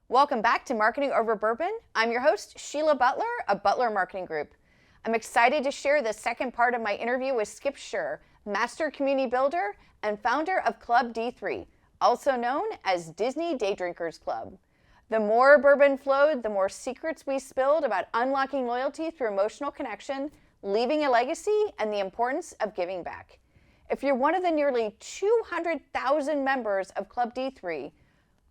Welcome back to Marketing Over Bourbon. I'm your host, Sheila Butler of Butler Marketing Group. I'm excited to share the second part of my interview with Skip Sher, Master Community Builder and founder of Club D3, also known as Disney Day Drinkers Club. The more bourbon flowed, the more secrets we spilled about unlocking loyalty through emotional connection, leaving a legacy, and the importance of giving back. If you're one of the nearly 200,000 members of Club D3,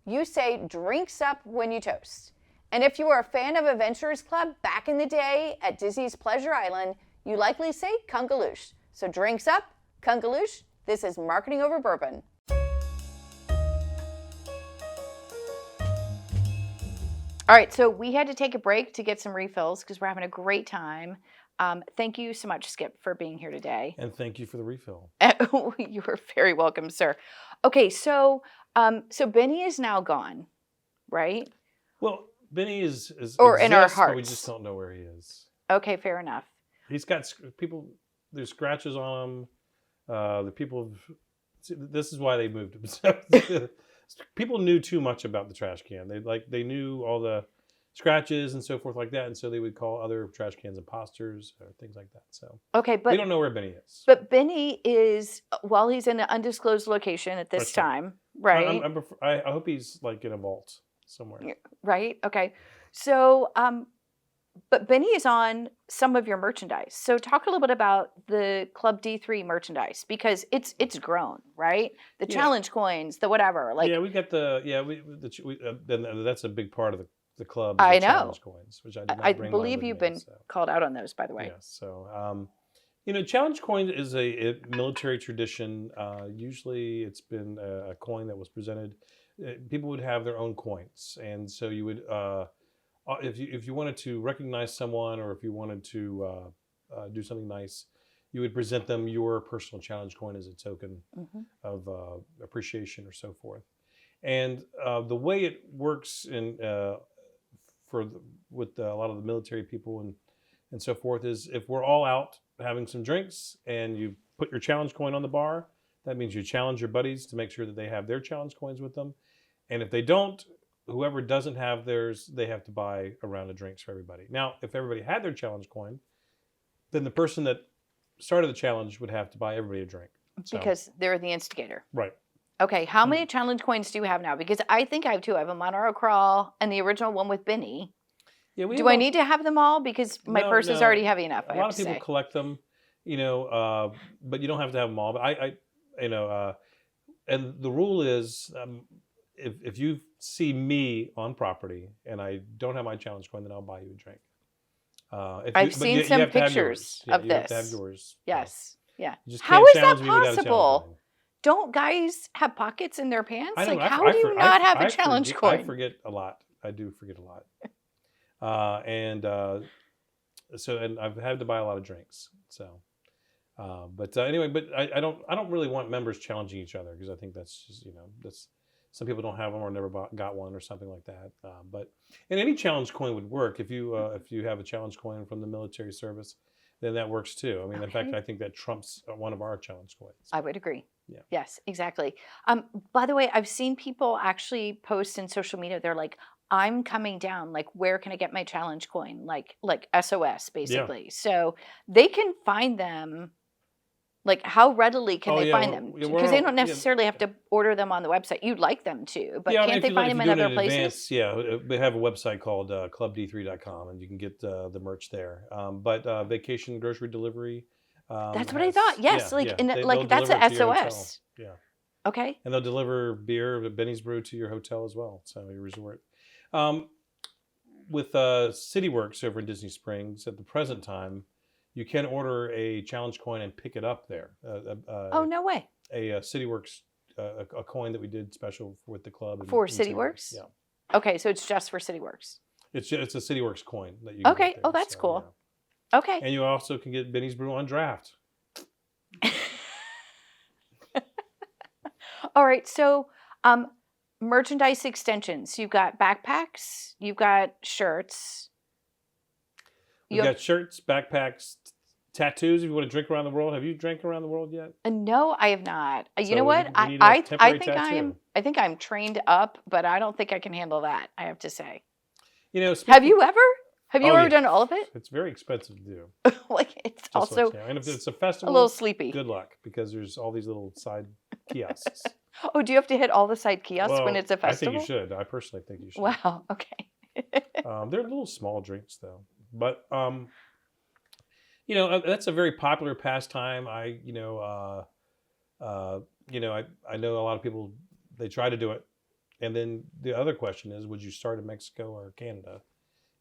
you say drinks up when you toast. And if you are a fan of Adventurers Club back in the day at Disney's Pleasure Island, you likely say Kungaloosh. So drinks up, Kungaloosh. This is Marketing Over Bourbon. All right, so we had to take a break to get some refills because we're having a great time. Thank you so much, Skip, for being here today. And thank you for the refill. You are very welcome, sir. Okay, so Benny is now gone, right? Well, Benny is or in our hearts, but we just don't know where he is. Okay, fair enough. He's got people. There's scratches on him. The people. This is why they moved him. People knew too much about the trash can. They knew all the scratches and so forth like that, and so they would call other trash cans imposters or things like that. So okay, but we don't know where Benny is. But Benny is, while he's in an undisclosed location at this time, right? I hope he's like in a vault somewhere. Right. Okay. So, but Benny is on some of your merchandise. So talk a little bit about the Club D3 merchandise because it's grown, right? The challenge coins, the whatever. Like we got that's a big part of the club. I know. Challenge coins, which I believe you've been called out on those, by the way. Yeah. So, challenge coin is a military tradition. Usually, it's been a coin that was presented. People would have their own coins, and so you would, if you wanted to recognize someone, or if you wanted to do something nice, you would present them your personal challenge coin as a token of appreciation or so forth. And the way it works with a lot of the military people and so forth is if we're all out having some drinks and you put your challenge coin on the bar, that means you challenge your buddies to make sure that they have their challenge coins with them. And if they don't, whoever doesn't have theirs, they have to buy a round of drinks for everybody. Now, if everybody had their challenge coin, then the person that started the challenge would have to buy everybody a drink. Because they're the instigator. Right. Okay, how many challenge coins do you have now? Because I think I have two. I have a Monaro Crawl and the original one with Benny. Yeah, do I need to have them all? Because my purse is already heavy enough. A lot of people collect them, but you don't have to have them all. But and the rule is, if you see me on property and I don't have my challenge coin, then I'll buy you a drink. I've seen some pictures of this. You have to have yours. Yes. Yeah. How is that possible? Don't guys have pockets in their pants? Like, how do you not have a challenge coin? I forget a lot. I do forget a lot. And I've had to buy a lot of drinks. So, anyway, but I don't really want members challenging each other because I think that's just, that's some people don't have them or never got one or something like that. But any challenge coin would work if you have a challenge coin from the military service, then that works too. I mean, in fact, I think that trumps one of our challenge coins. I would agree. Yeah. Yes, exactly. By the way, I've seen people actually post in social media. They're like, I'm coming down. Like, where can I get my challenge coin? Like SOS, basically. Yeah. So they can find them. Like, how readily can they find them? Because they don't necessarily have to order them on the website. You'd like them to, but can't they find them in other places? We have a website called clubd3.com, and you can get the merch there. But vacation grocery delivery. That's what I thought. Yes, that's a SOS. Yeah. Okay. And they'll deliver beer, Benny's Brew, to your hotel as well, so your resort. With CityWorks over in Disney Springs at the present time, you can order a challenge coin and pick it up there. Oh, no way. A CityWorks a coin that we did special with the club. For CityWorks? Yeah. Okay, so it's just for CityWorks. It's a CityWorks coin that you can get there. Oh, that's cool. Yeah. Okay. And you also can get Benny's Brew on draft. All right. So, merchandise extensions. You've got backpacks. You've got shirts. You've got shirts, backpacks, tattoos. If you want to drink around the world, have you drank around the world yet? No, I have not. You know what? I think I think I'm trained up, but I don't think I can handle that, I have to say. You know, Have you ever? Have you Oh, ever yeah. done all of it? It's very expensive to do. Like, it's Just to let also you know. And if it's a a festival, little sleepy. good luck, because there's all these little side kiosks. Oh, do you have to hit all the side kiosks when Well, it's a I think festival? you should. I personally think you should. Wow. Okay. They're little small drinks though, but that's a very popular pastime. I know a lot of people, they try to do it, and then the other question is, would you start in Mexico or Canada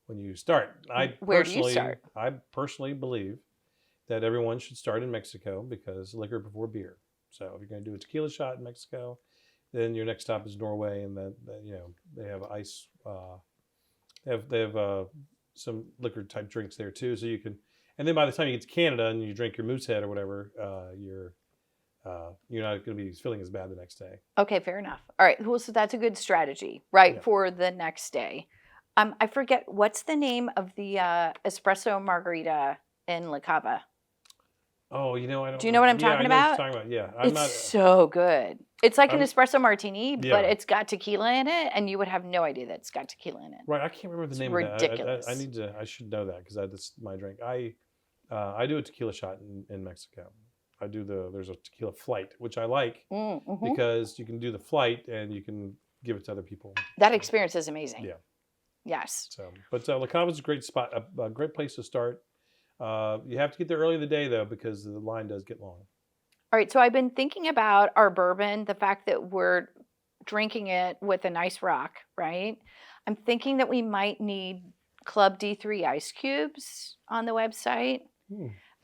when you start? Where do you start? I personally believe that everyone should start in Mexico, because liquor before beer. So if you're going to do a tequila shot in Mexico, then your next stop is Norway, and then they have ice. They have some liquor type drinks there too, so you can. And then by the time you get to Canada and you drink your Moosehead or whatever, you're not going to be feeling as bad the next day. Okay, fair enough. All right, well, so that's a good strategy, right, Yeah. for the next day. I forget, what's the name of the espresso margarita in La Cava? Oh, I don't. Do you know what I'm Yeah, talking I know what about? you're talking about. Yeah, It's so good. It's like an I'm- espresso martini, but Yeah. it's got tequila in it, and you would have no idea that it's got tequila in it. Right, I can't remember the It's name ridiculous. of that. I should know that, because that's my drink. I do a tequila shot in Mexico. There's a tequila flight, which I like, Mhm. because you can do the flight and you can give it to other people. That experience is amazing. Yeah. Yes. So, but La Cava's a great spot, a great place to start. You have to get there early in the day though, because the line does get long. All right, so I've been thinking about our bourbon, the fact that we're drinking it with a nice rock, right? I'm thinking that we might need Club D3 ice cubes on the website,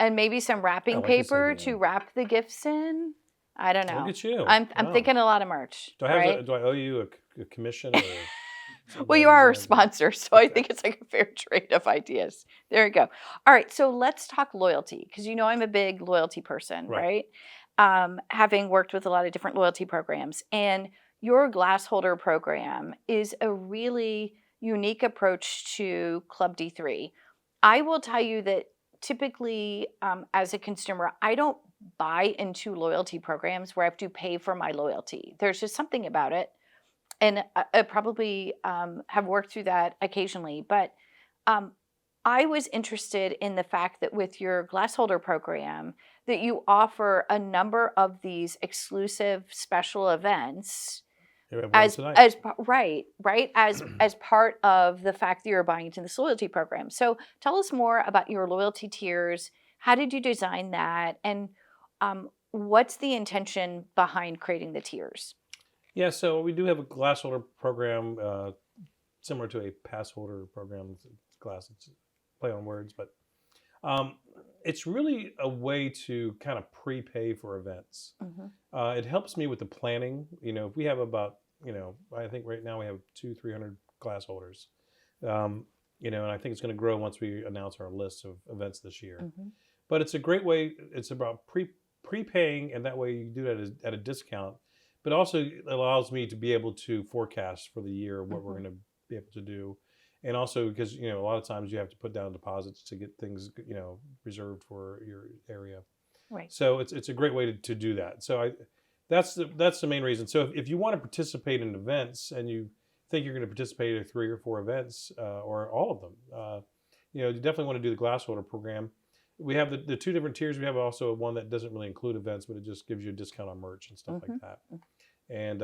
and maybe some I wrapping like this paper idea. to wrap the gifts in. I don't know. Look at you. I'm Wow. thinking a lot of merch. Do I owe you a commission? Or Well, you are our sponsor, so I think it's like a fair trade of ideas. There you go. All right, so let's talk loyalty, because I'm a big loyalty person, right? Having worked with a lot of different loyalty programs, and your glass holder program is a really unique approach to Club D3. I will tell you that typically, as a consumer, I don't buy into loyalty programs where I have to pay for my loyalty. There's just something about it. And I probably have worked through that occasionally. But I was interested in the fact that with your glass holder program, that you offer a number of these exclusive special events as part of the fact that you're buying into this loyalty program. So tell us more about your loyalty tiers. How did you design that? And what's the intention behind creating the tiers? Yeah, so we do have a glass holder program similar to a pass holder program. Glass, it's play on words, but it's really a way to kind of prepay for events. It helps me with the planning. If we have about, I think right now we have 200-300 glass holders, and I think it's going to grow once we announce our list of events this year. But it's a great way. It's about prepaying, and that way you do it at a discount. But also it allows me to be able to forecast for the year what we're going to be able to do. And also because, a lot of times you have to put down deposits to get things, reserved for your area. Right. So it's a great way to do that. So that's the main reason. So if you want to participate in events and you think you're going to participate in 3 or 4 events or all of them, you definitely want to do the glass holder program. We have the 2 different tiers. We have also one that doesn't really include events, but it just gives you a discount on merch and stuff like that. And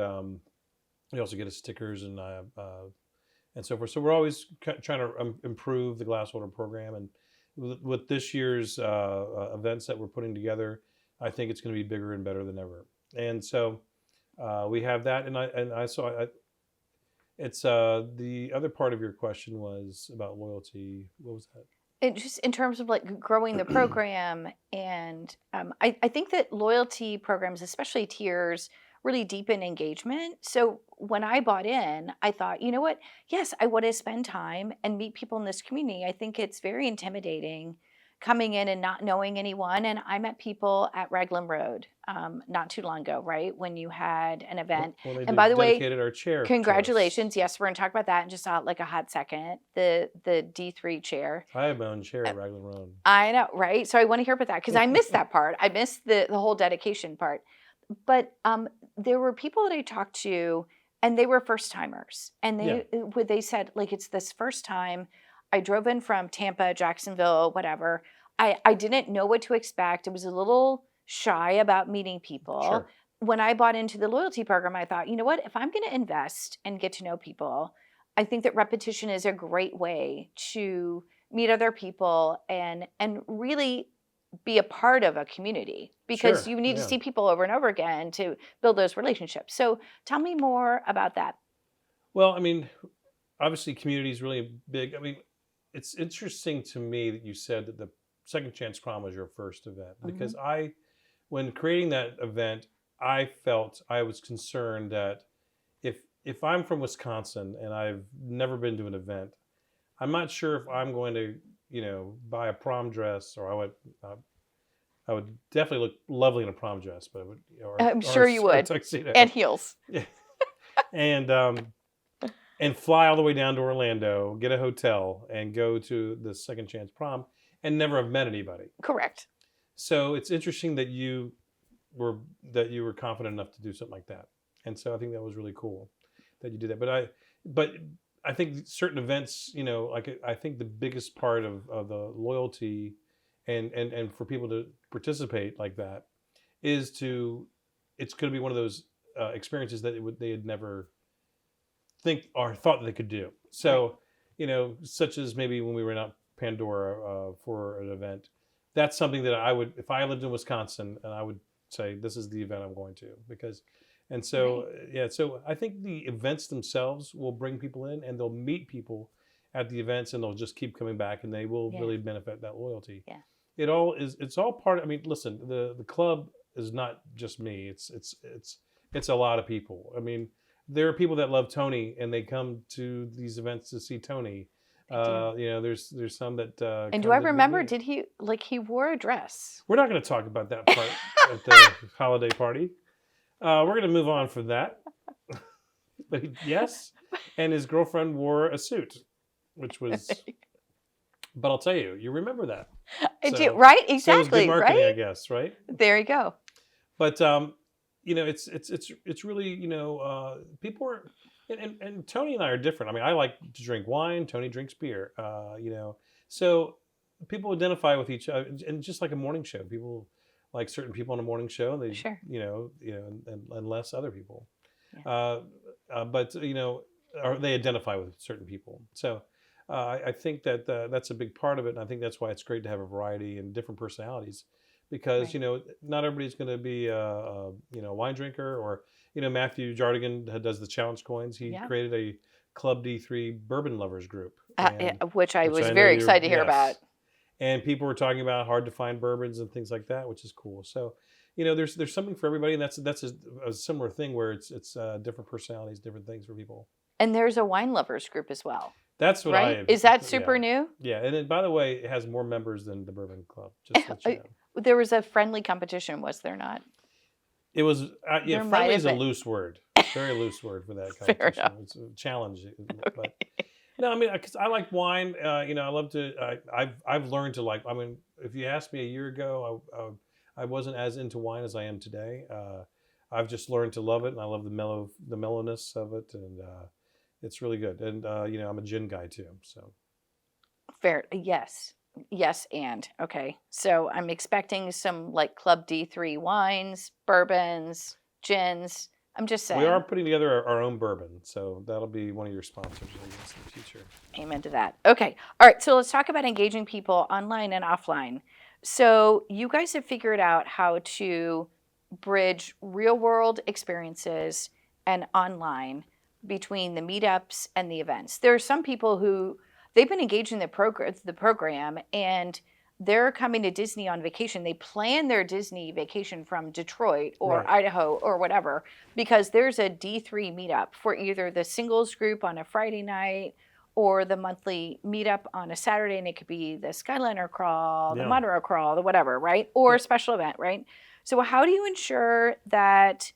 you also get stickers and so forth. So we're always trying to improve the glass holder program. And with this year's events that we're putting together, I think it's going to be bigger and better than ever. And so we have that. It's the other part of your question was about loyalty. What was that? Just in terms of like growing the program, and I think that loyalty programs, especially tiers, really deepen engagement. So when I bought in, I thought, you know what? Yes, I want to spend time and meet people in this community. I think it's very intimidating coming in and not knowing anyone. And I met people at Raglan Road not too long ago, right? When you had an event. Well, and by the way, our chair congratulations. Yes, we're going to talk about that in just like a hot second. The D3 chair. I have my own chair at Raglan Road. I know, right? So I want to hear about that because I missed that part. I missed the whole dedication part. But there were people that I talked to, and they were first timers, and they said, like, it's this first time I drove in from Tampa, Jacksonville, whatever. I didn't know what to expect. I was a little shy about meeting people. Sure. When I bought into the loyalty program, I thought, you know what, if I'm going to invest and get to know people, I think that repetition is a great way to meet other people and really be a part of a community, because Sure, you need to yeah. see people over and over again to build those relationships. So tell me more about that. Well, I mean, obviously community is really big. I mean, it's interesting to me that you said that the Second Chance Prom was your first event, because when creating that event, I felt I was concerned that if I'm from Wisconsin and I've never been to an event, I'm not sure if I'm going to, buy a prom dress, or I would definitely look lovely in a prom dress, but I'm sure you would. Tuxedo. And heels. Yeah. And fly all the way down to Orlando, get a hotel, and go to the Second Chance Prom, and never have met anybody. Correct. So it's interesting that you were confident enough to do something like that, and so I think that was really cool that you did that. But I think certain events, I think the biggest part of the loyalty and for people to participate like that it's going to be one of those experiences that they had never think or thought that they could do. So, such as maybe when we were in Pandora for an event, that's something that I would, if I lived in Wisconsin, and I would say, this is the event I'm going to, so I think the events themselves will bring people in, and they'll meet people at the events, and they'll just keep coming back, and they will really benefit that loyalty. Yeah. It's all part of, I mean, listen, the club is not just me. It's a lot of people. I mean, there are people that love Tony, and they come to these events to see Tony. There's some that. And do I remember? Did he wore a dress? We're not going to talk about that part at the holiday party. We're going to move on from that. But yes, and his girlfriend wore a suit, which was. But I'll tell you, you remember that. I do, right? Exactly. So it was good marketing, right? I guess, right? There you go. But it's really, people are, and Tony and I are different. I mean, I like to drink wine. Tony drinks beer. So people identify with each other, and just like a morning show, people like certain people on a morning show, and they, Sure. and less other people. Yeah. But or they identify with certain people. So I think that that's a big part of it, and I think that's why it's great to have a variety and different personalities. Because not everybody's going to be a wine drinker, or Matthew Jardigan does the challenge coins. He created a Club D3 bourbon lovers group, which I was very excited to hear about. And people were talking about hard to find bourbons and things like that, which is cool. So there's something for everybody, and that's a similar thing where it's different personalities, different things for people. And there's a wine lovers group as well. That's what right? Is that super new? Yeah, and by the way, it has more members than the Bourbon Club. Just to let you know. There was a friendly competition, was there not? It was, friendly is a loose word. Very loose word for that competition. Fair enough. It's a challenge. Okay. But, no, I mean, because I like wine. I love to, I've learned to like, I mean, if you asked me a year ago, I wasn't as into wine as I am today. I've just learned to love it, and I love the mellowness of it, and it's really good. And, I'm a gin guy too, so. Fair, yes. Yes, and okay. So I'm expecting some like Club D3 wines, bourbons, gins. I'm just saying. We are putting together our own bourbon, so that'll be one of your sponsors in the future. Amen to that. Okay. All right. So let's talk about engaging people online and offline. So you guys have figured out how to bridge real world experiences and online between the meetups and the events. There are some people who they've been engaged in the program, and they're coming to Disney on vacation. They plan their Disney vacation from Detroit or Idaho or whatever, because there's a D3 meetup for either the singles group on a Friday night or the monthly meetup on a Saturday, and it could be the Skyliner crawl, the Monroe crawl, the whatever, right? Or a special event, right? So how do you ensure that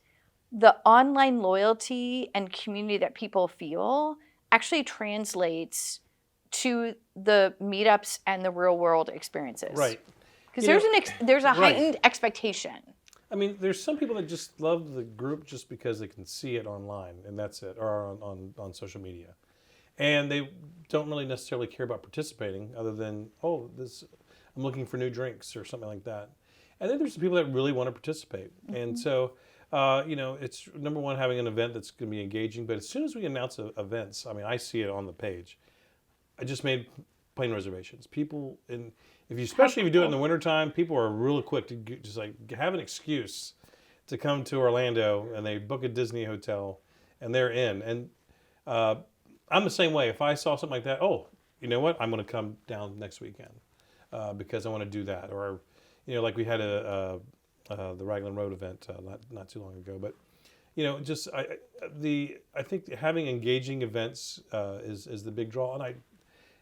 the online loyalty and community that people feel actually translates to the meetups and the real world experiences? Right. Because there's a heightened expectation. I mean, there's some people that just love the group just because they can see it online, and that's it, or on social media. And they don't really necessarily care about participating other than, oh, I'm looking for new drinks or something like that. And then there's the people that really want to participate. And so, it's number one, having an event that's going to be engaging. But as soon as we announce events, I mean, I see it on the page. I just made plane reservations. People, especially if you do it in the wintertime, people are really quick to just like have an excuse to come to Orlando, and they book a Disney hotel and they're in. And I'm the same way. If I saw something like that, oh, you know what? I'm going to come down next weekend because I want to do that. Or, like we had the Raglan Road event not too long ago. But, I think having engaging events is the big draw.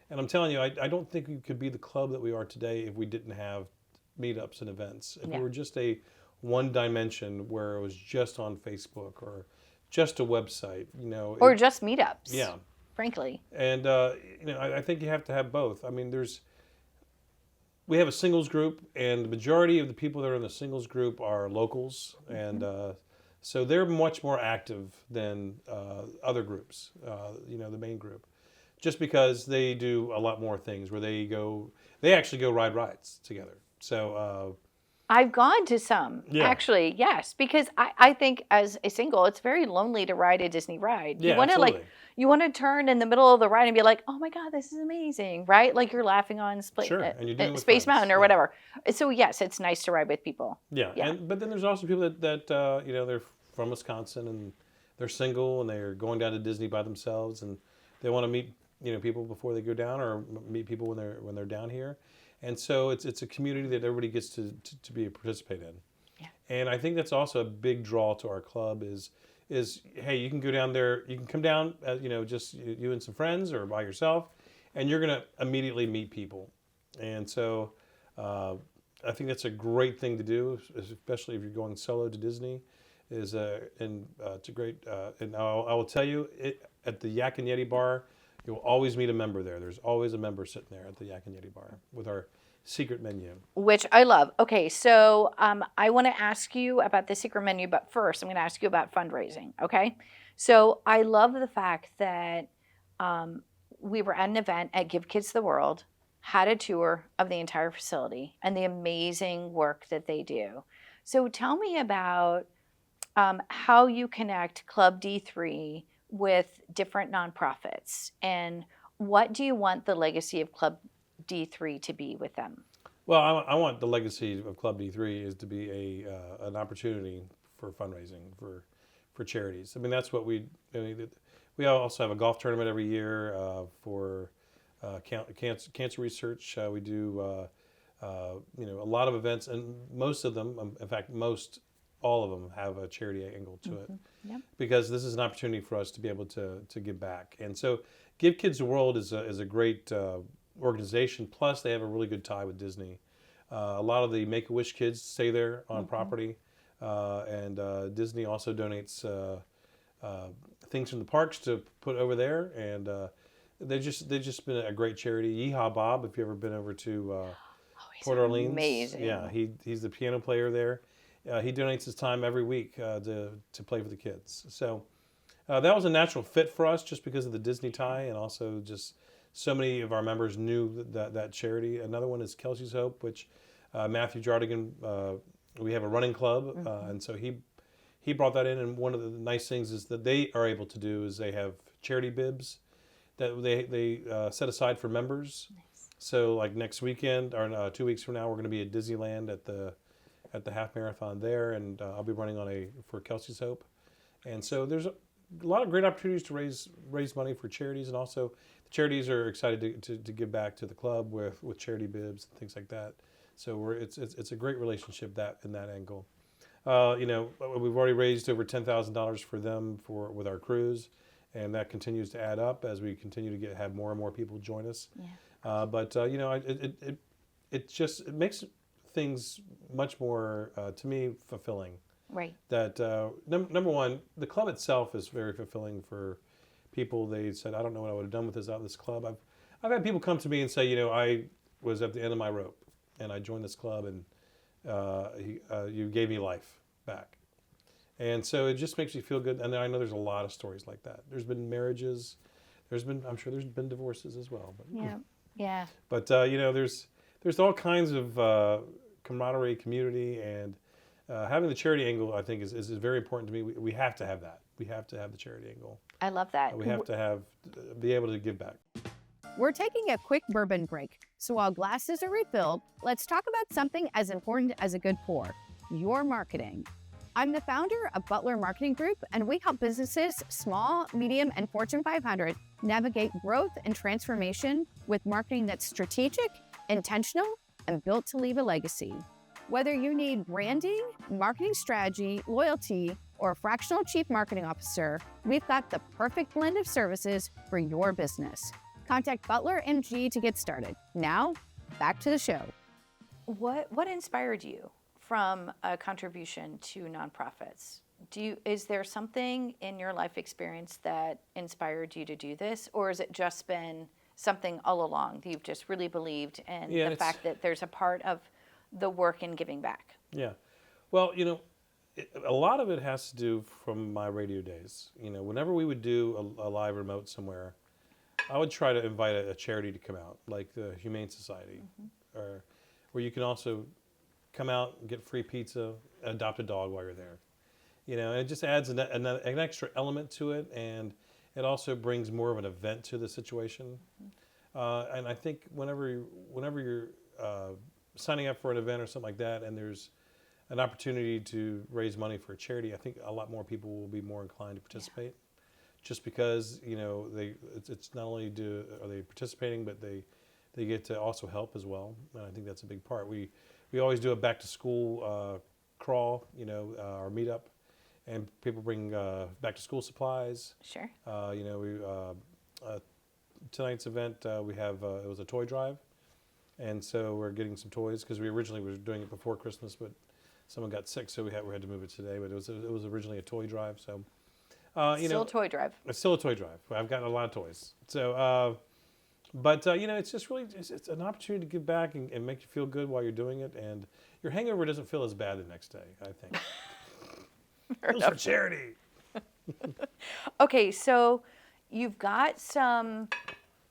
And I'm telling you, I don't think we could be the club that we are today if we didn't have meetups and events. If we were just a one dimension where it was just on Facebook or just a website, or just meetups. Yeah. Frankly. And, I think you have to have both. I mean, we have a singles group, and the majority of the people that are in the singles group are locals. And so they're much more active than other groups, the main group. Just because they do a lot more things where they actually go ride rides together. So I've gone to some, actually, yes, because I think as a single, it's very lonely to ride a Disney ride. Yeah, absolutely. You want to turn in the middle of the ride and be like, oh my God, this is amazing, right? Like you're laughing on Sure, and you're doing it with Space friends. Mountain or whatever. So yes, it's nice to ride with people. Yeah. But then there's also people that they're from Wisconsin and they're single and they're going down to Disney by themselves and they want to meet people before they go down or meet people when they're down here. And so it's a community that everybody gets to participate in. Yeah. And I think that's also a big draw to our club is hey, you can go down there, you can come down, just you and some friends or by yourself, and you're going to immediately meet people. And so I think that's a great thing to do, especially if you're going solo to Disney. It's a great, and I will tell you, at the Yak and Yeti bar, you'll always meet a member there. There's always a member sitting there at the Yak and Yeti bar with our secret menu. Which I love. Okay, so I want to ask you about the secret menu, but first I'm going to ask you about fundraising, okay? So I love the fact that we were at an event at Give Kids the World, had a tour of the entire facility and the amazing work that they do. So tell me about how you connect Club D3 with different nonprofits, and what do you want the legacy of Club D3 to be with them? Well, I want the legacy of Club D3 is to be an opportunity for fundraising for charities. I mean, that's what we also have a golf tournament every year for cancer research. We do a lot of events, and most of them, in fact, all of them have a charity angle to it. Yep. Because this is an opportunity for us to be able to give back. And so Give Kids the World is a great organization, plus they have a really good tie with Disney. A lot of the Make-A-Wish kids stay there on property, and Disney also donates things from the parks to put over there, and they've just been a great charity. Yeehaw Bob, if you've ever been over to Port Orleans. Amazing. Yeah, he's the piano player there. He donates his time every week to play for the kids. So that was a natural fit for us just because of the Disney tie, and also just so many of our members knew that charity. Another one is Kelsey's Hope, which Matthew Jardigan, we have a running club, and so he brought that in. And one of the nice things is that they are able to do is they have charity bibs that they set aside for members. Nice. So like next weekend or 2 weeks from now, we're going to be at Disneyland at the half marathon there, and I'll be running for Kelsey's Hope. And so there's a lot of great opportunities to raise money for charities, and also the charities are excited to give back to the club with charity bibs and things like that. So it's a great relationship in that angle. We've already raised over $10,000 for them with our cruise, and that continues to add up as we continue to have more and more people join us. Yeah. It makes things much more, to me, fulfilling. Right. That number one, the club itself is very fulfilling for people. They said, I don't know what I would have done without this club. I've had people come to me and say, I was at the end of my rope, and I joined this club, and you gave me life. back. And so it just makes you feel good. And I know there's a lot of stories like that. There's been marriages. I'm sure there's been divorces as well. But, Yeah. Yeah. But there's all kinds of camaraderie, community, and having the charity angle, I think, is very important to me. We have to have that. We have to have the charity angle. I love that. We have to be able to give back. We're taking a quick bourbon break, so while glasses are refilled, let's talk about something as important as a good pour, your marketing. I'm the founder of Butler Marketing Group, and we help businesses, small, medium, and Fortune 500, navigate growth and transformation with marketing that's strategic, intentional, and built to leave a legacy. Whether you need branding, marketing strategy, loyalty, or a fractional chief marketing officer, we've got the perfect blend of services for your business. Contact Butler MG to get started. Now, back to the show. What inspired you from a contribution to nonprofits? Is there something in your life experience that inspired you to do this, or has it just been something all along that you've just really believed in, the fact that there's a part of the work in giving back? Yeah. Well, a lot of it has to do from my radio days. Whenever we would do a live remote somewhere, I would try to invite a charity to come out, like the Humane Society, or where you can also come out and get free pizza, adopt a dog while you're there. And it just adds an extra element to it, and it also brings more of an event to the situation. And I think whenever you're signing up for an event or something like that, and there's an opportunity to raise money for a charity, I think a lot more people will be more inclined to participate. Just because it's not only are they participating, but they get to also help as well, and I think that's a big part. We always do a back to school crawl, our meetup, and people bring back to school supplies. Sure. Tonight's event we have it was a toy drive, and so we're getting some toys because we originally were doing it before Christmas, but someone got sick, so we had to move it today. But it was originally a toy drive, so. Still a toy drive. It's still a toy drive. I've gotten a lot of toys. So, it's just really it's an opportunity to give back and make you feel good while you're doing it, and your hangover doesn't feel as bad the next day, I think. Feels for charity. Okay, so you've got some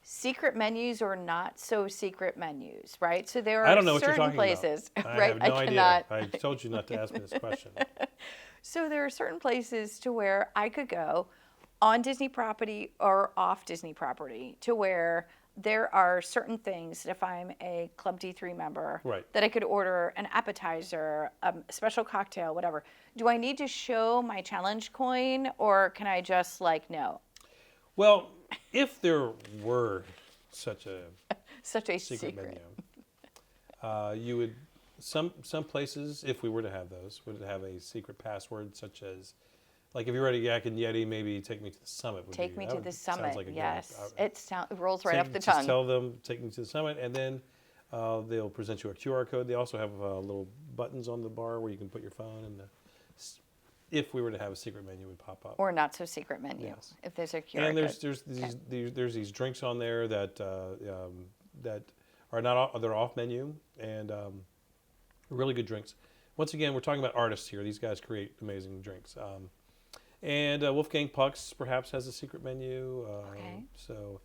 secret menus or not so secret menus, right? So there I don't are know what you're certain talking places, about. right? I have no cannot. idea. I told you not to ask me this question. So there are certain places to where I could go on Disney property or off Disney property to where there are certain things that if I'm a Club D3 member, Right. that I could order an appetizer, a special cocktail, whatever. Do I need to show my challenge coin, or can I just no? Well, if there were such a secret menu, you would some places, if we were to have those, would have a secret password, such as, like if you were at a Yak and Yeti, maybe take me to the summit. Take me to the summit. Sounds like a Yes, good, it rolls right off the just tongue. Tell them, take me to the summit, and then they'll present you a QR code. They also have little buttons on the bar where you can put your phone, and if we were to have a secret menu, it would pop up. Or not so secret menu, Yes. if there's a QR And code. there's these drinks on there that are not they're off menu, and really good drinks. Once again, we're talking about artists here. These guys create amazing drinks. And Wolfgang Puck's perhaps has a secret menu. Okay. So.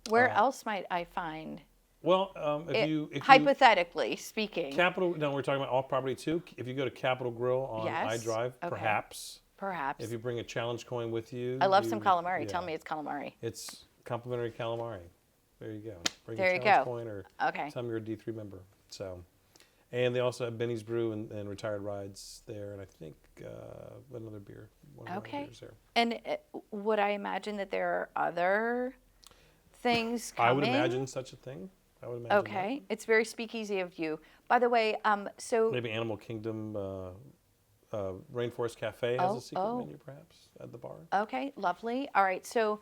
Where else might I find? Well, if hypothetically speaking. No, we're talking about off property too. If you go to Capitol Grill on iDrive, okay. perhaps. Perhaps. If you bring a challenge coin with you. I love some calamari. Yeah. Tell me it's calamari. It's complimentary calamari. There you go. Bring there a you challenge go. coin or okay. tell them you're a D3 member. So. And they also have Benny's Brew and Retired Rides there, and I think another beer. One of the beers there. And would I imagine that there are other things coming? I would imagine such a thing. I would imagine. Okay, it's very speakeasy of you. By the way, so maybe Animal Kingdom Rainforest Cafe has a secret menu, perhaps at the bar. Okay, lovely. All right, so.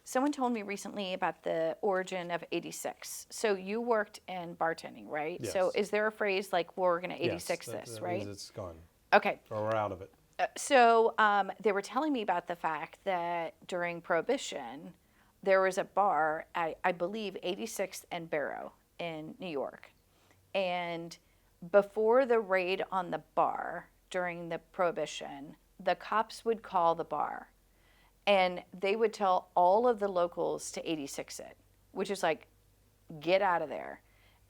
Someone told me recently about the origin of 86. So you worked in bartending, right? Yes. So is there a phrase like, well, we're going to 86 this, that right? means it's gone. Okay. Or we're out of it. So they were telling me about the fact that during Prohibition, there was a bar, I believe 86th and Barrow in New York. And before the raid on the bar, during the Prohibition, the cops would call the bar and they would tell all of the locals to 86 it, which is like, get out of there.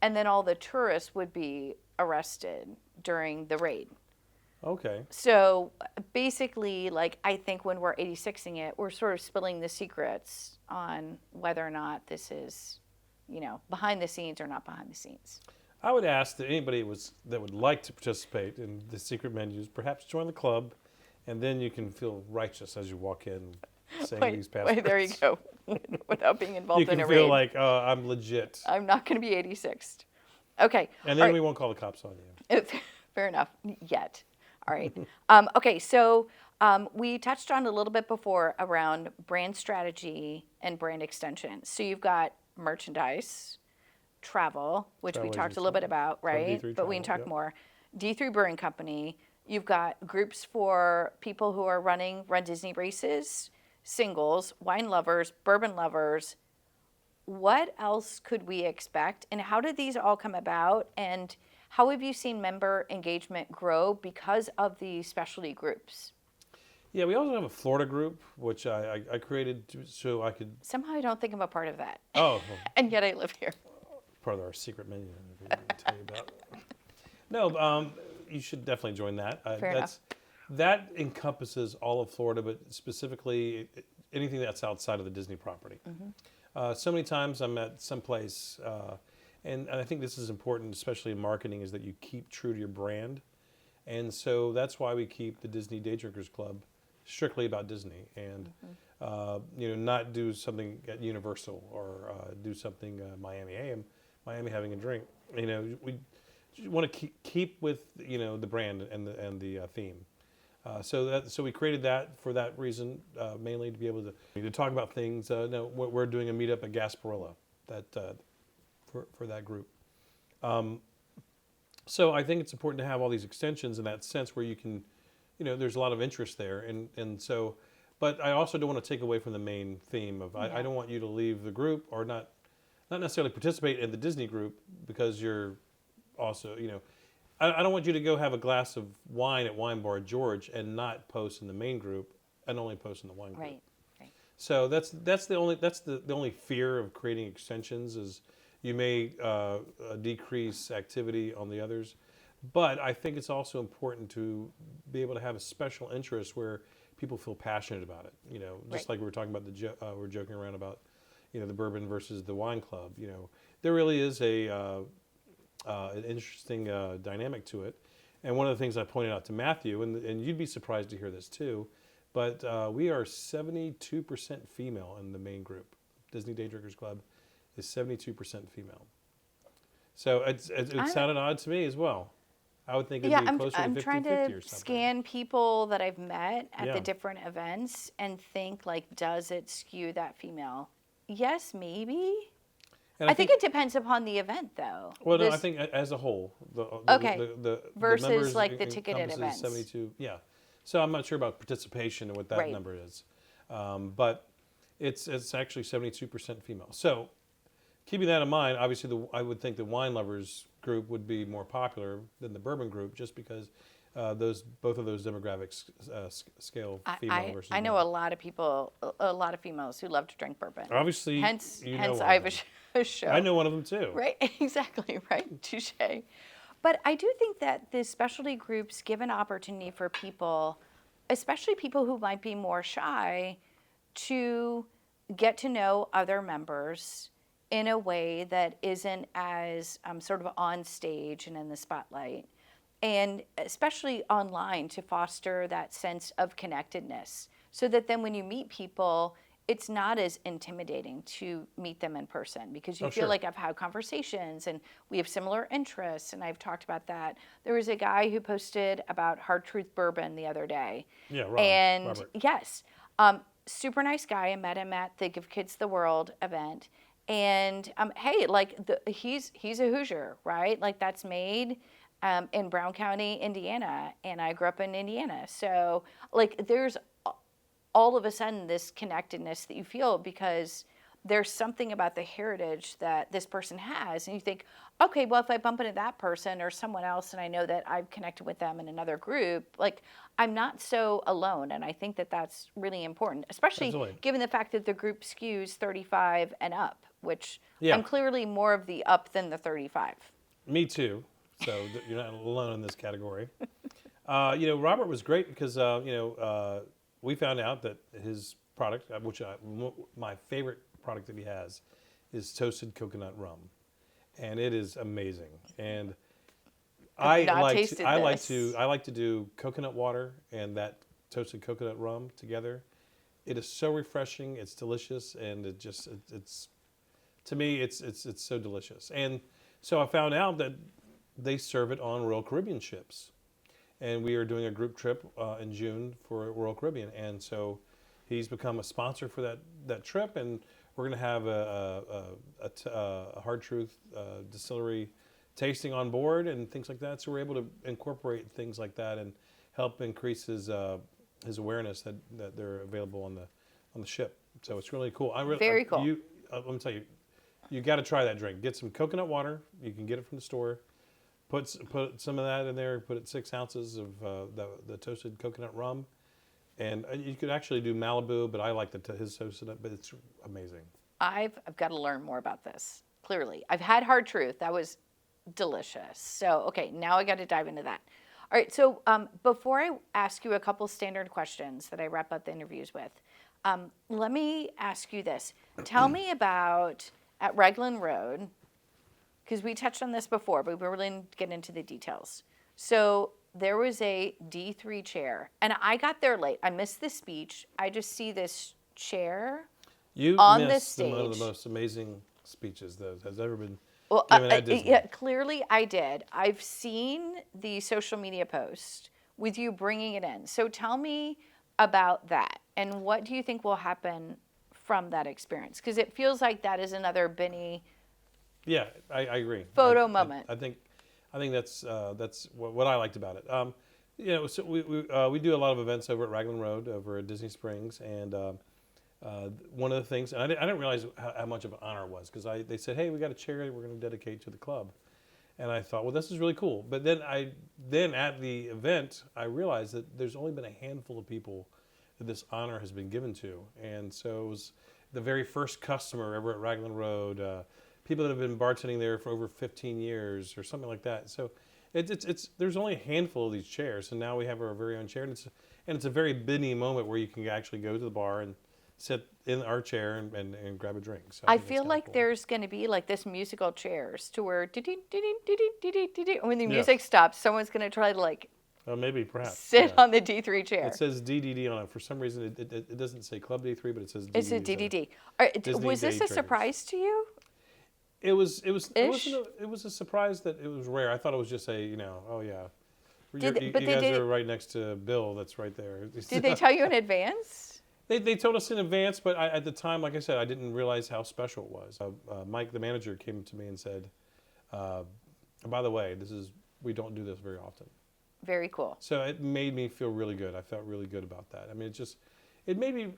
And then all the tourists would be arrested during the raid. Okay. So basically, like, I think when we're 86ing it, we're sort of spilling the secrets on whether or not this is, behind the scenes or not behind the scenes. I would ask that anybody that would like to participate in the secret menus, perhaps join the club, and then you can feel righteous as you walk in saying these passwords. Wait, there you go. Without being involved in a raid. You can feel like, oh, I'm legit. I'm not going to be 86ed. Okay. And then we won't call the cops on you. Fair enough. Yet. All right. Okay, so we touched on a little bit before around brand strategy and brand extension. So you've got merchandise, travel, which we talked a little bit about, right? But we can talk more. D3 Brewing Company. You've got groups for people who are Run Disney races, singles, wine lovers, bourbon lovers. What else could we expect? And how did these all come about? And how have you seen member engagement grow because of the specialty groups? Yeah, we also have a Florida group, which I created so I could... Somehow I don't think I'm a part of that. Oh. And yet I live here. Part of our secret menu that we tell you about. No, you should definitely join that. Fair enough. That encompasses all of Florida, but specifically anything that's outside of the Disney property. Mm-hmm. So many times I'm at some place, and I think this is important, especially in marketing, is that you keep true to your brand. And so that's why we keep the Disney Day Drinkers Club strictly about Disney, and not do something at Universal or do something Miami. Hey, I'm Miami having a drink. We want to keep with the brand and the theme. So we created that for that reason, mainly to be able to talk about things. No, we're doing a meetup at Gasparilla for that group. So I think it's important to have all these extensions in that sense where you can, there's a lot of interest there, and so, but I also don't want to take away from the main theme of I don't want you to leave the group or not necessarily participate in the Disney group because you're also, I don't want you to go have a glass of wine at Wine Bar George and not post in the main group and only post in the wine group. Right. So that's the only fear of creating extensions is you may decrease activity on the others, but I think it's also important to be able to have a special interest where people feel passionate about it. Just like we were talking about we're joking around about, the bourbon versus the wine club. There really is an interesting dynamic to it. And one of the things I pointed out to Matthew, and you'd be surprised to hear this too, but we are 72% female in the main group. Disney Day Drinkers Club is 72% female. So it sounded odd to me as well. I would think it'd be closer to 50-50 or something. I'm trying to scan people that I've met at the different events and think, does it skew that female? Yes, maybe. I think it depends upon the event, though. Well, no, I think as a whole. Versus the ticketed events. 72, yeah. So I'm not sure about participation and what that number is. But it's actually 72% female. So keeping that in mind, obviously I would think the wine lovers group would be more popular than the bourbon group just because both of those demographics scale female versus I know male. a lot of people, a lot of females who love to drink bourbon. Obviously, hence I have a show. I know one of them too. Right, exactly, right, touche. But I do think that the specialty groups give an opportunity for people, especially people who might be more shy, to get to know other members in a way that isn't as sort of on stage and in the spotlight. And especially online, to foster that sense of connectedness so that then when you meet people, it's not as intimidating to meet them in person because you feel like I've had conversations and we have similar interests, and I've talked about that. There was a guy who posted about Hard Truth Bourbon the other day. Yeah, Robert. Yes, super nice guy. I met him at the Give Kids the World event. And hey, he's a Hoosier, right? That's made in Brown County, Indiana, and I grew up in Indiana. So there's all of a sudden this connectedness that you feel because there's something about the heritage that this person has, and you think, okay, well, if I bump into that person or someone else and I know that I've connected with them in another group, like, I'm not so alone. And I think that that's really important, especially Absolutely. given the fact that the group skews 35 and up, which Yeah. I'm clearly more of the up than the 35. Me too. So you're not alone in this category. Robert was great because we found out that his product, my favorite product that he has, is toasted coconut rum, and it is amazing. And I like to do coconut water and that toasted coconut rum together. It is so refreshing. It's delicious, and it's to me it's so delicious. And so I found out that they serve it on Royal Caribbean ships, and we are doing a group trip in June for Royal Caribbean, and so he's become a sponsor for that trip, and we're going to have a Hard Truth distillery tasting on board and things like that. So we're able to incorporate things like that and help increase his awareness that they're available on the ship. So it's really cool. Very cool. Let me tell you, you got to try that drink. Get some coconut water. You can get it from the store. Put some of that in there. Put 6 ounces of the toasted coconut rum, and you could actually do Malibu, but I like his toasted. But it's amazing. I've got to learn more about this. Clearly, I've had Hard Truth. That was delicious. So okay, now I got to dive into that. All right. So before I ask you a couple standard questions that I wrap up the interviews with, let me ask you this. Tell me about at Raglan Road, because we touched on this before, but we really didn't get into the details. So there was a D3 chair, and I got there late. I missed the speech. I just see this chair on the stage. One of the most amazing speeches that has ever been Well, given at Disney. yeah, clearly I did. I've seen the social media post with you bringing it in. So tell me about that, and what do you think will happen from that experience? Because it feels like that is another Benny. Yeah, I agree. Photo moment. I think that's what I liked about it. So we do a lot of events over at Raglan Road, over at Disney Springs, and one of the things, and I didn't realize how much of an honor it was, because they said, hey, we got a chair we're going to dedicate to the club, and I thought, well, this is really cool. But then at the event, I realized that there's only been a handful of people that this honor has been given to, and so it was the very first customer ever at Raglan Road. People that have been bartending there for over 15 years or something like that. So there's only a handful of these chairs, and now we have our very own chair, and it's a very Benny moment where you can actually go to the bar and sit in our chair and grab a drink. So I feel like cool. There's going to be like this musical chairs to where when the music stops, someone's going to try to like maybe perhaps sit on the D3 chair. It says DDD on it. For some reason, it doesn't say Club D3, but it says DDD. It says DDD. Was this a surprise to you? It was a surprise that it was rare. I thought it was just you guys are right next to Bill. That's right there. Did they tell you in advance? They told us in advance, but at the time, like I said, I didn't realize how special it was. Mike, the manager, came to me and said, by the way, we don't do this very often. Very cool. So it made me feel really good. I felt really good about that. I mean, it made me,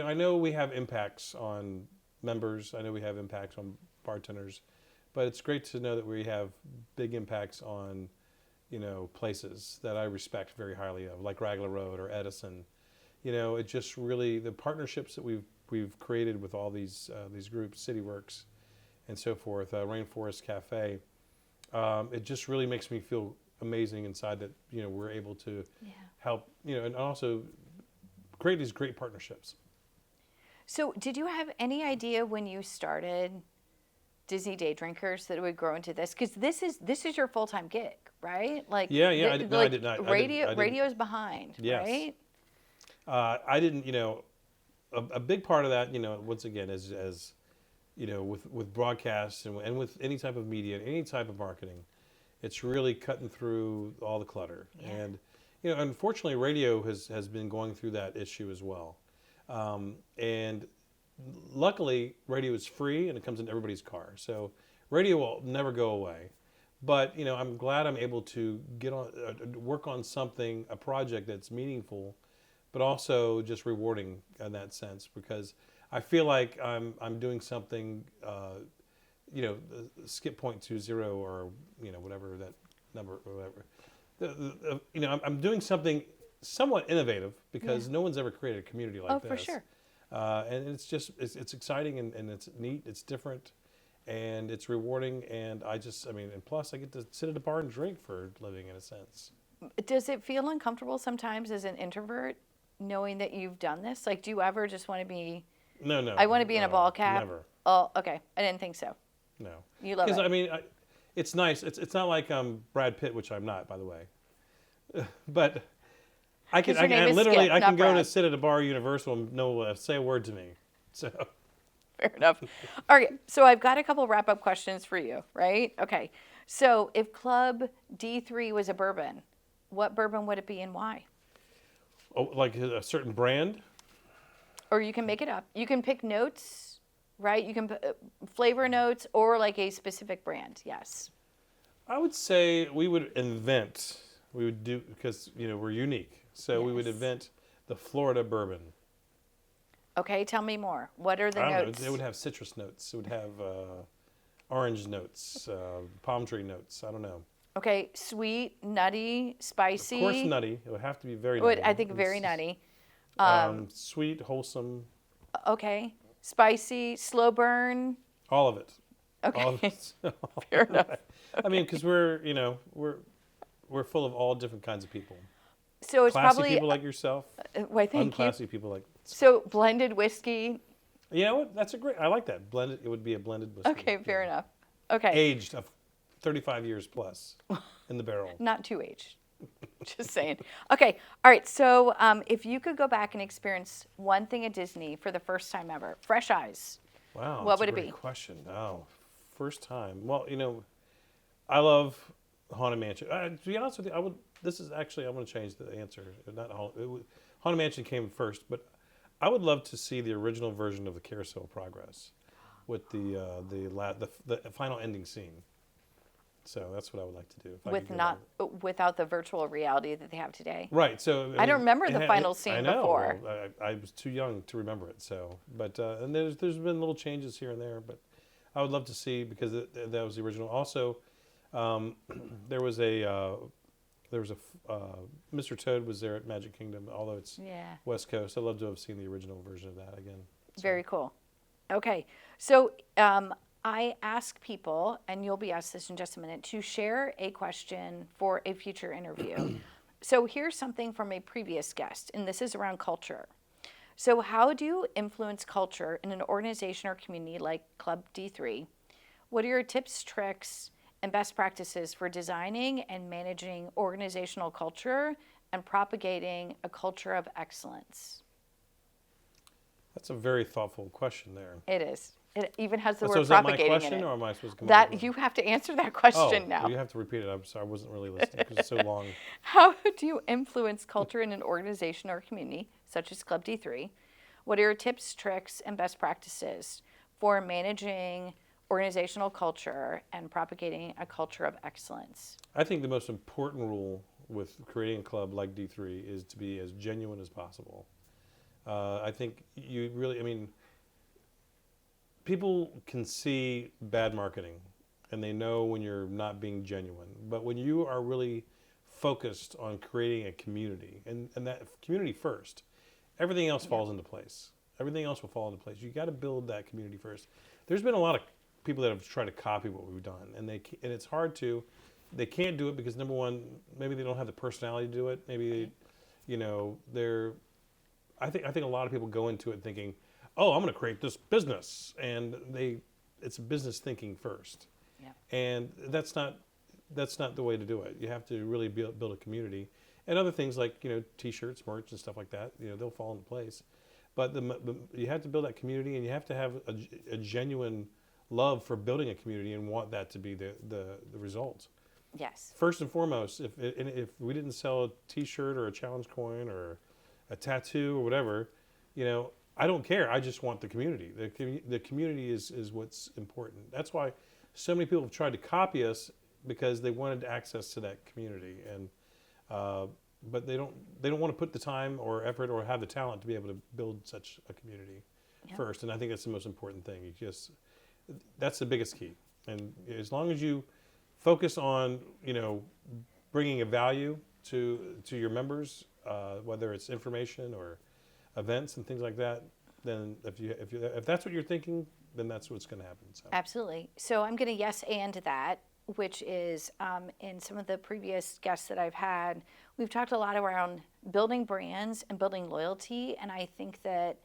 I know we have impacts on members. I know we have impacts on bartenders, but it's great to know that we have big impacts on, places that I respect very highly of, like Raglan Road or Edison. It just really, the partnerships that we've created with all these groups, CityWorks and so forth, Rainforest Cafe, it just really makes me feel amazing inside that, we're able to help, and also create these great partnerships. So did you have any idea when you started Disney Day Drinkers that it would grow into this? Because this is your full-time gig, right? Like I did not. Radio's behind, yes. Right? I didn't, a big part of that, once again, is with broadcasts and with any type of media, any type of marketing, it's really cutting through all the clutter. Yeah. And, unfortunately, radio has been going through that issue as well. And luckily, radio is free and it comes in everybody's car. So radio will never go away. But, I'm glad I'm able to work on a project that's meaningful, but also just rewarding in that sense, because I feel like I'm doing something, skip 0.20 or whatever that number or whatever. I'm doing something somewhat innovative because no one's ever created a community like this. For sure. And it's exciting and it's neat. It's different, and it's rewarding. And and plus I get to sit at a bar and drink for a living in a sense. Does it feel uncomfortable sometimes as an introvert knowing that you've done this? Like, do you ever just want to be? No. I want to be in a ball cap. Never. Oh, okay. I didn't think so. No. You love it. It's nice. It's not like Brad Pitt, which I'm not, by the way. But I can your name is literally Skip, I not can go to Brad. sit at a bar Universal and no say a word to me. So. Fair enough. All right. So I've got a couple wrap-up questions for you, right? Okay. So if Club D3 was a bourbon, what bourbon would it be and why? Oh, like a certain brand? Or you can make it up. You can pick notes, right? You can flavor notes or like a specific brand. Yes. I would say we would do, because we're unique. So we would Yes. invent the Florida bourbon. Okay. Tell me more. What are the I don't notes? know. It would have citrus notes. It would have orange notes, palm tree notes. I don't know. Okay. Sweet, nutty, spicy. Of course, nutty. It would have to be very Would nutty. I think very nutty. Sweet, wholesome, Okay. Spicy, slow burn. all of it. Okay. All of it. Fair enough. I mean, because we're full of all different kinds of people. So it's Classy probably people like yourself, why thank you. unclassy people like. So blended whiskey. You know what? That's I like that. Blended. It would be a blended whiskey. Okay, fair enough. Okay. Aged of 35 years plus in the barrel. Not too aged. Just saying. Okay. All right. So if you could go back and experience one thing at Disney for the first time ever, fresh eyes, Wow. What that's would a it great be? Question. Oh, first time. Well, I love Haunted Mansion. To be honest with you, I'm going to change the answer. Not Haunted Mansion came first, but I would love to see the original version of the Carousel of Progress with the final ending scene. So that's what I would like to do. If I could go back. without the virtual reality that they have today. Right. So I don't remember the final scene I know. before. Well, I was too young to remember it. So, but and there's been little changes here and there, but I would love to see because that was the original. Also, there was a Mr. Toad was there at Magic Kingdom, although it's West Coast. I'd love to have seen the original version of that again. So. Very cool. Okay. So I ask people, and you'll be asked this in just a minute, to share a question for a future interview. So here's something from a previous guest, and this is around culture. So how do you influence culture in an organization or community like Club D3? What are your tips, tricks, and best practices for designing and managing organizational culture and propagating a culture of excellence? That's a very thoughtful question there. It is. It even has the So word is that my propagating question, in it. or am I supposed to come up with That you have to answer that question now. well, you have to repeat it. I'm sorry, I wasn't really listening because it's so long. How do you influence culture in an organization or community, such as Club D3? What are your tips, tricks, and best practices for managing organizational culture and propagating a culture of excellence? I think the most important rule with creating a club like D3 is to be as genuine as possible. I think people can see bad marketing and they know when you're not being genuine. But when you are really focused on creating a community and that community first, everything else falls into place. Everything else will fall into place. You got to build that community first. There's been a lot of people that have tried to copy what we've done, and it's hard to. They can't do it because number one, maybe they don't have the personality to do it. Maybe they're. I think a lot of people go into it thinking, oh, I'm going to create this business, and it's business thinking first. Yeah. And that's not the way to do it. You have to really build a community, and other things like T-shirts, merch, and stuff like that. They'll fall into place. But you have to build that community, and you have to have a genuine love for building a community and want that to be the result. Yes. First and foremost, if we didn't sell a T-shirt or a challenge coin or a tattoo or whatever, I don't care. I just want the community. The community is what's important. That's why so many people have tried to copy us because they wanted access to that community, and but they don't want to put the time or effort or have the talent to be able to build such a community. first, and I think that's the most important thing. That's the biggest key. And as long as you focus on, bringing a value to your members, whether it's information or events and things like that, then if that's what you're thinking, then that's what's going to happen. So. Absolutely. So I'm going to yes and that, which is in some of the previous guests that I've had, we've talked a lot around building brands and building loyalty, and I think that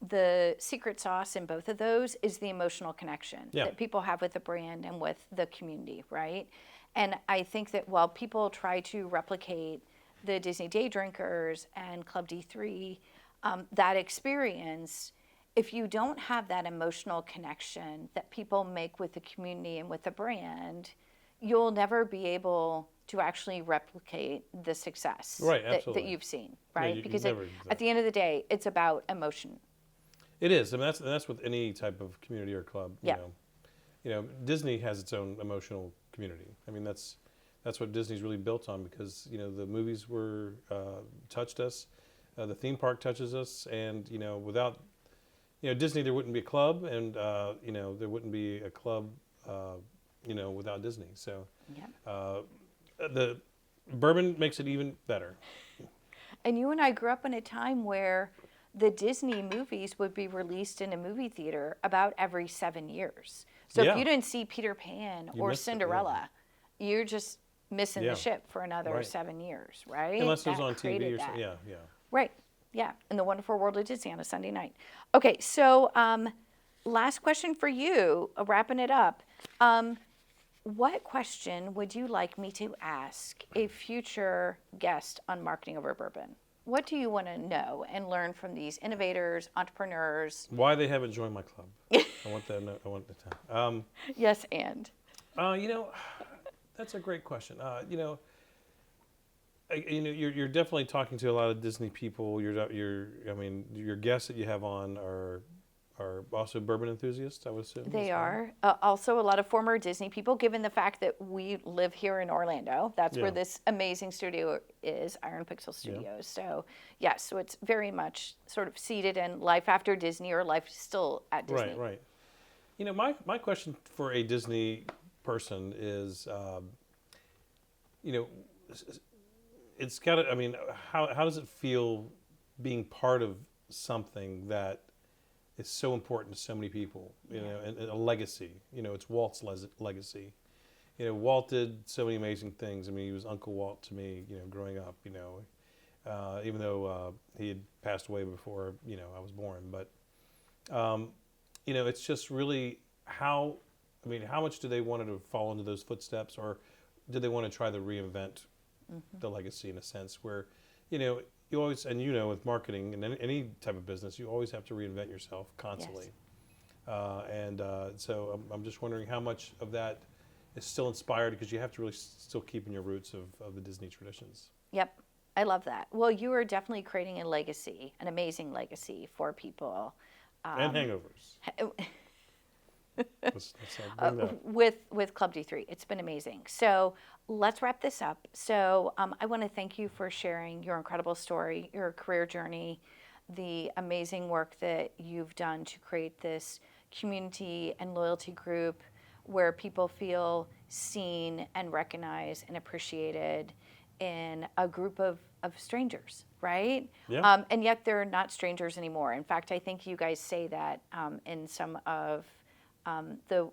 the secret sauce in both of those is the emotional connection that people have with the brand and with the community, right? And I think that while people try to replicate the Disney Day Drinkers and Club D3, that experience, if you don't have that emotional connection that people make with the community and with the brand, you'll never be able to actually replicate the success that you've seen, right? Because at the end of the day, it's about emotion. It is. I mean, that's with any type of community or club. Disney has its own emotional community. I mean, that's what Disney's really built on, because the movies touched us, the theme park touches us, and without Disney, there wouldn't be a club, and there wouldn't be a club without Disney. So the bourbon makes it even better. And you and I grew up in a time where the Disney movies would be released in a movie theater about every 7 years. So if you didn't see Peter Pan or Cinderella, you're just missing the ship for another 7 years, right? Unless it was on TV or something. Yeah. Right. Yeah. In the Wonderful World of Disney on a Sunday night. Okay. So last question for you, wrapping it up. What question would you like me to ask a future guest on Marketing Over Bourbon? What do you want to know and learn from these innovators, entrepreneurs? Why they haven't joined my club? I want them to know. Yes, and? That's a great question. You're definitely talking to a lot of Disney people. Your guests that you have on are also bourbon enthusiasts, I would assume. They are. Also a lot of former Disney people, given the fact that we live here in Orlando. That's where this amazing studio is, Iron Pixel Studios. So, so it's very much sort of seated in life after Disney or life still at Disney. Right. My question for a Disney person is, it's got to, how does it feel being part of something that is so important to so many people, and a legacy. It's Walt's legacy. Walt did so many amazing things. I mean, he was Uncle Walt to me, growing up, even though he had passed away before, I was born. But, it's just really how much do they want to follow into those footsteps, or do they want to try to reinvent the legacy in a sense where, you always, and with marketing and any type of business, you always have to reinvent yourself constantly. Yes. So I'm just wondering how much of that is still inspired, because you have to really still keep in your roots of the Disney traditions. Yep. I love that. Well, you are definitely creating a legacy, an amazing legacy for people. And hangovers. Let's bring that. With Club D3. It's been amazing. So let's wrap this up. So I want to thank you for sharing your incredible story, your career journey, the amazing work that you've done to create this community and loyalty group where people feel seen and recognized and appreciated in a group of strangers, right? Yeah. And yet they're not strangers anymore. In fact, I think you guys say that in some of the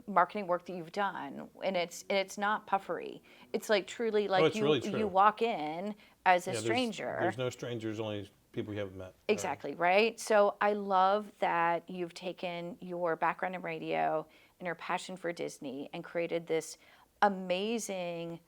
marketing work that you've done, and it's not puffery. It's like truly like you walk in as a stranger. There's no strangers, only people you haven't met. Exactly, right? So I love that you've taken your background in radio and your passion for Disney and created this amazing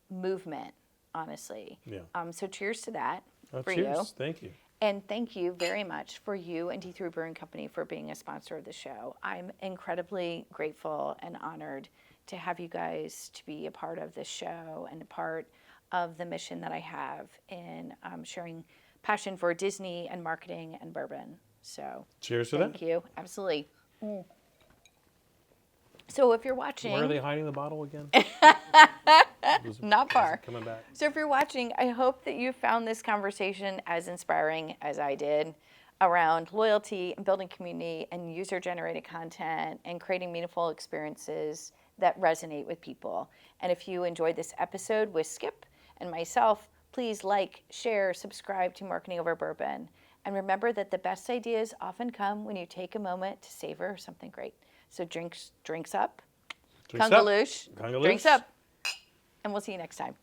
movement, honestly. Yeah. So cheers to that for cheers. you. Thank you. And thank you very much for you and D3 Brewing Company for being a sponsor of the show. I'm incredibly grateful and honored to have you guys to be a part of this show and a part of the mission that I have in sharing passion for Disney and marketing and bourbon. So cheers to that. Thank you. Absolutely. So if you're watching... Where are they hiding the bottle again? Not far. Coming back. So if you're watching, I hope that you found this conversation as inspiring as I did. around loyalty and building community and user-generated content and creating meaningful experiences that resonate with people. And if you enjoyed this episode with Skip and myself, please like, share, subscribe to Marketing Over Bourbon. And remember that the best ideas often come when you take a moment to savor something great. So drinks up. Congaloosh. Drinks up. And we'll see you next time.